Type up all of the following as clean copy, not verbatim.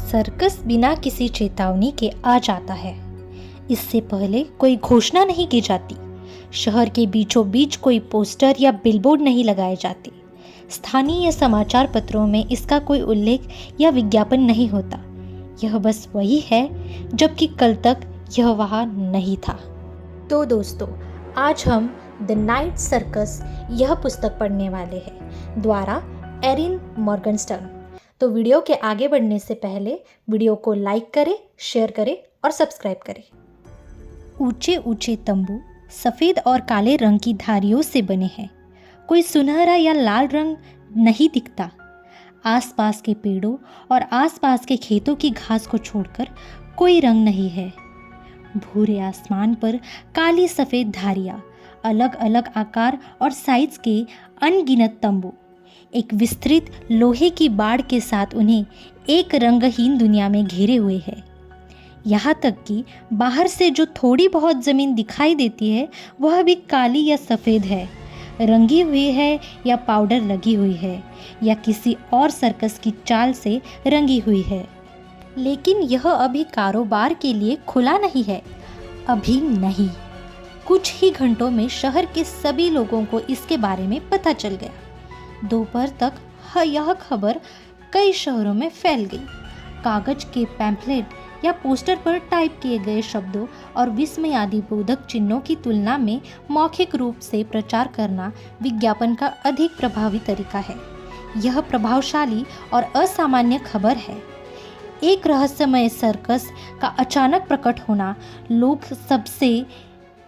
Circus बिना किसी चेतावनी के आ जाता है। इससे पहले कोई घोषणा नहीं की जाती। शहर के बीचों बीच कोई पोस्टर या बिलबोर्ड नहीं लगाए जाते। स्थानीय समाचार पत्रों में इसका कोई उल्लेख या विज्ञापन नहीं होता। यह बस वही है जबकि कल तक यह वहाँ नहीं था। तो दोस्तों, आज हम द नाइट सर्कस यह पुस्तक पढ़ने वाले हैं द्वारा एरिन मॉर्गनस्टर्न। तो वीडियो के आगे बढ़ने से पहले वीडियो को लाइक करें, शेयर करें और सब्सक्राइब करें। ऊंचे ऊंचे तंबू सफ़ेद और काले रंग की धारियों से बने हैं। कोई सुनहरा या लाल रंग नहीं दिखता। आसपास के पेड़ों और आसपास के खेतों की घास को छोड़कर कोई रंग नहीं है। भूरे आसमान पर काली सफ़ेद धारियाँ, अलग अलग आकार और साइज के अनगिनत तंबू एक विस्तृत लोहे की बाड़ के साथ उन्हें एक रंगहीन दुनिया में घेरे हुए है। यहाँ तक कि बाहर से जो थोड़ी बहुत ज़मीन दिखाई देती है वह भी काली या सफ़ेद है, रंगी हुई है या पाउडर लगी हुई है या किसी और सर्कस की चाल से रंगी हुई है। लेकिन यह अभी कारोबार के लिए खुला नहीं है। अभी नहीं। कुछ ही घंटों में शहर के सभी लोगों को इसके बारे में पता चल गया। दोपहर तक यह खबर कई शहरों में फैल गई। कागज के पैम्फलेट या पोस्टर पर टाइप किए गए शब्दों और विस्मयादिबोधक चिन्हों की तुलना में मौखिक रूप से प्रचार करना विज्ञापन का अधिक प्रभावी तरीका है। यह प्रभावशाली और असामान्य खबर है। एक रहस्यमय सर्कस का अचानक प्रकट होना लोग सबसे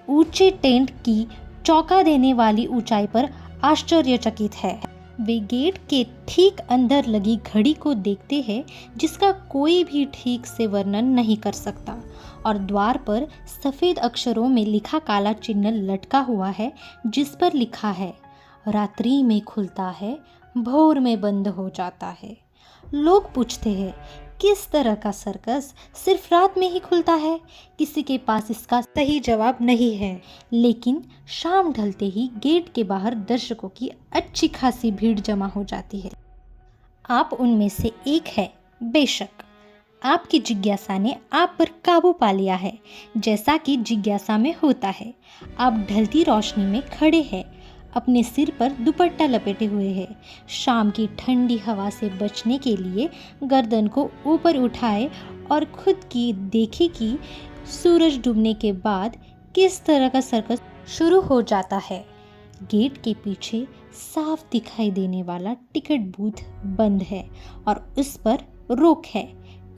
ऊंचे टेंट की चौंका देने वाली ऊंचाई पर आश्चर्यचकित है। वे गेट के ठीक अंदर लगी घड़ी को देखते हैं जिसका कोई भी ठीक से वर्णन नहीं कर सकता, और द्वार पर सफ़ेद अक्षरों में लिखा काला चिन्ह लटका हुआ है जिस पर लिखा है, रात्रि में खुलता है, भोर में बंद हो जाता है। लोग पूछते हैं, किस तरह का सर्कस सिर्फ रात में ही खुलता है? किसी के पास इसका सही जवाब नहीं है। लेकिन शाम ढलते ही गेट के बाहर दर्शकों की अच्छी खासी भीड़ जमा हो जाती है। आप उनमें से एक है। बेशक आपकी जिज्ञासा ने आप पर काबू पा लिया है, जैसा कि जिज्ञासा में होता है। आप ढलती रोशनी में खड़े हैं, अपने सिर पर दुपट्टा लपेटे हुए हैं। शाम की ठंडी हवा से बचने के लिए गर्दन को ऊपर उठाए और खुद की देखे कि सूरज डूबने के बाद किस तरह का सर्कस शुरू हो जाता है। गेट के पीछे साफ दिखाई देने वाला टिकट बूथ बंद है और उस पर रोक है।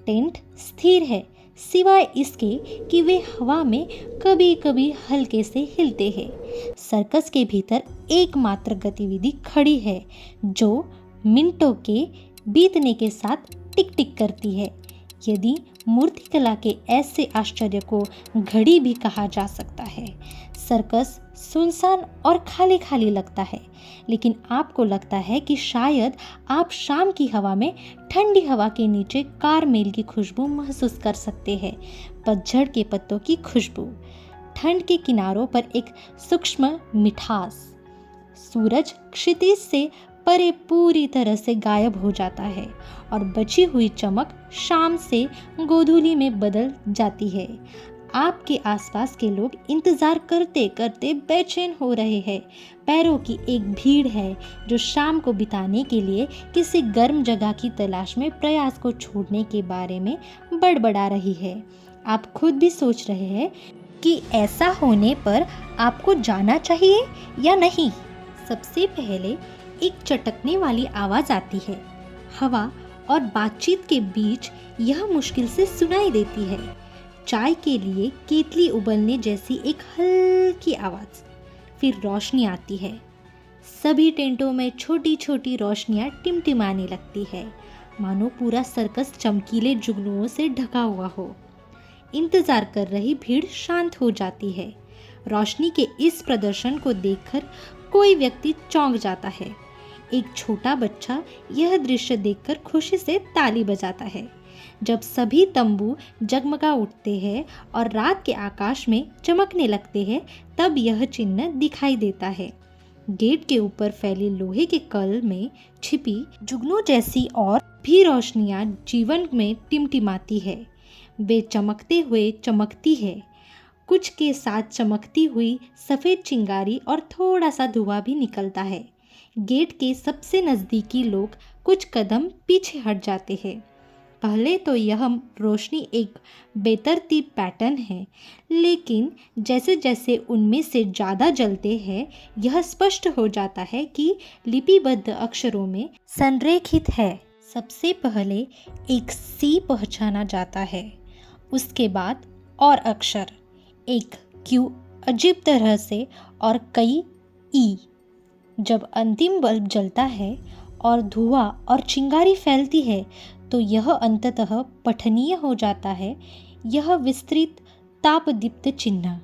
टेंट स्थिर है, सिवाय इसके कि वे हवा में कभी कभी हल्के से हिलते हैं। सर्कस के भीतर एकमात्र गतिविधि खड़ी है जो मिनटों के बीतने के साथ टिक टिक करती है। यदि मूर्तिकला के ऐसे आश्चर्य को घड़ी भी कहा जा सकता है। सर्कस सुनसान और खाली खाली लगता है, लेकिन आपको लगता है कि शायद आप शाम की हवा में ठंडी हवा के नीचे कारमेल की खुशबू महसूस कर सकते हैं। पतझड़ के पत्तों की खुशबू, ठंड के किनारों पर एक सूक्ष्म मिठास। सूरज क्षितिज से परे पूरी तरह से गायब हो जाता है और बची हुई चमक शाम से गोधूली में बदल जाती है। आपके आसपास के लोग इंतज़ार करते करते बेचैन हो रहे हैं। पैरों की एक भीड़ है जो शाम को बिताने के लिए किसी गर्म जगह की तलाश में प्रयास को छोड़ने के बारे में बड़बड़ा रही है। आप खुद भी सोच रहे हैं कि ऐसा होने पर आपको जाना चाहिए या नहीं। सबसे पहले एक चटकने वाली आवाज़ आती है। हवा और बातचीत के बीच यह मुश्किल से सुनाई देती है। चाय के लिए केतली उबलने जैसी एक हल्की आवाज़। फिर रोशनी आती है। सभी टेंटों में छोटी छोटी रोशनियाँ टिमटिमाने लगती है, मानो पूरा सर्कस चमकीले जुगनुओं से ढका हुआ हो। इंतज़ार कर रही भीड़ शांत हो जाती है। रोशनी के इस प्रदर्शन को देखकर कोई व्यक्ति चौंक जाता है। एक छोटा बच्चा यह दृश्य देखकर खुशी से ताली बजाता है। जब सभी तंबू जगमगा उठते हैं और रात के आकाश में चमकने लगते हैं, तब यह चिन्ह दिखाई देता है। गेट के ऊपर फैली लोहे के कल में छिपी जुगनू जैसी और भी रोशनियां जीवन में टिमटिमाती है। वे चमकते हुए चमकती है, कुछ के साथ चमकती हुई सफ़ेद चिंगारी और थोड़ा सा धुआं भी निकलता है। गेट के सबसे नज़दीकी लोग कुछ कदम पीछे हट जाते हैं। पहले तो यह रोशनी एक बेतरतीब पैटर्न है, लेकिन जैसे जैसे उनमें से ज़्यादा जलते हैं यह स्पष्ट हो जाता है कि लिपिबद्ध अक्षरों में संरेखित है। सबसे पहले एक सी पहचाना जाता है, उसके बाद और अक्षर, एक क्यू अजीब तरह से और कई ई। जब अंतिम बल्ब जलता है और धुआं और चिंगारी फैलती है तो यह अंततः पठनीय हो जाता है। यह विस्तृत तापदीप्त चिन्ह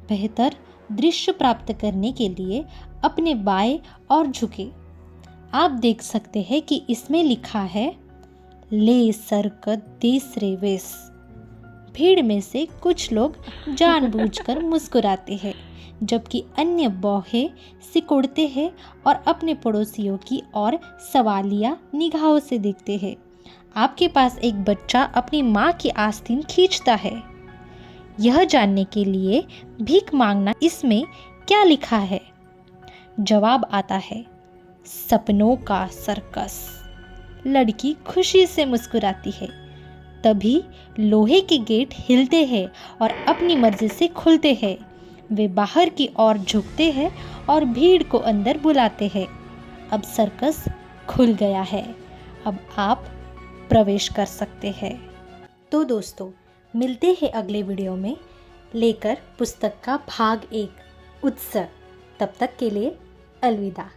बेहतर दृश्य प्राप्त करने के लिए अपने बाएं और झुके। आप देख सकते हैं कि इसमें लिखा है ले सरकत देस रेवेस। भीड़ में से कुछ लोग जानबूझकर मुस्कुराते हैं, जबकि अन्य बौहे सिकुड़ते हैं और अपने पड़ोसियों की ओर सवालिया निगाहों से देखते हैं। आपके पास एक बच्चा अपनी माँ की आस्तीन खींचता है, यह जानने के लिए भीख मांगना इसमें क्या लिखा है। जवाब आता है सपनों का सर्कस। लड़की खुशी से मुस्कुराती है। तभी लोहे के गेट हिलते हैं और अपनी मर्जी से खुलते हैं। वे बाहर की ओर झुकते हैं और भीड़ को अंदर बुलाते हैं। अब सर्कस खुल गया है, अब आप प्रवेश कर सकते हैं। तो दोस्तों, मिलते हैं अगले वीडियो में लेकर पुस्तक का भाग 1 उत्सव। तब तक के लिए अलविदा।